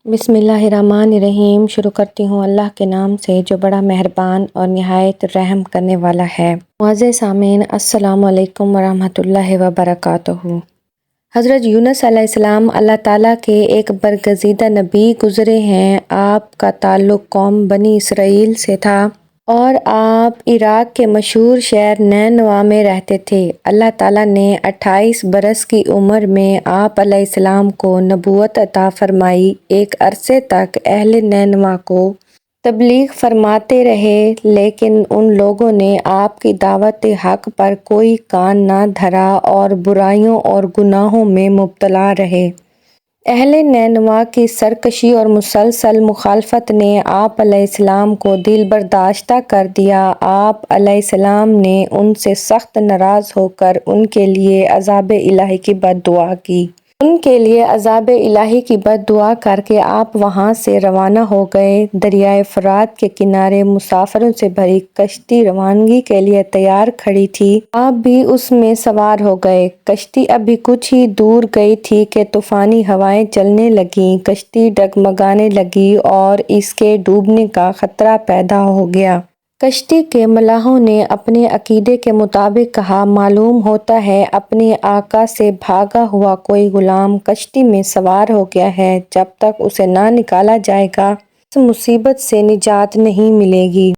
بسم اللہ الرحمن الرحیم۔ شروع کرتی ہوں اللہ کے نام سے جو بڑا مہربان اور نہایت رحم کرنے والا ہے۔ معزز سامعین، السلام علیکم ورحمۃ اللہ وبرکاتہ۔ حضرت یونس علیہ السلام اللہ تعالیٰ کے ایک برگزیدہ نبی گزرے ہیں۔ آپ کا تعلق قوم بنی اسرائیل سے تھا اور آپ عراق کے مشہور شہر نینوا میں رہتے تھے۔ اللہ تعالیٰ نے 28 برس کی عمر میں آپ علیہ السلام کو نبوت عطا فرمائی۔ ایک عرصے تک اہل نینوا کو تبلیغ فرماتے رہے، لیکن ان لوگوں نے آپ کی دعوت حق پر کوئی کان نہ دھرا اور برائیوں اور گناہوں میں مبتلا رہے۔ اہل نینوا کی سرکشی اور مسلسل مخالفت نے آپ علیہ السلام کو دل برداشتہ کر دیا۔ آپ علیہ السلام نے ان سے سخت ناراض ہو کر ان کے لیے عذاب الہی کی بد دعا کی۔ ان کے لیے عذاب الہی کی بد دعا کر کے آپ وہاں سے روانہ ہو گئے۔ دریائے فرات کے کنارے مسافروں سے بھری کشتی روانگی کے لیے تیار کھڑی تھی۔ آپ بھی اس میں سوار ہو گئے۔ کشتی ابھی کچھ ہی دور گئی تھی کہ طوفانی ہوائیں چلنے لگیں، کشتی ڈگمگانے لگی اور اس کے ڈوبنے کا خطرہ پیدا ہو گیا۔ کشتی کے ملاحوں نے اپنے عقیدے کے مطابق کہا، معلوم ہوتا ہے اپنے آقا سے بھاگا ہوا کوئی غلام کشتی میں سوار ہو گیا ہے۔ جب تک اسے نہ نکالا جائے گا اس مصیبت سے نجات نہیں ملے گی۔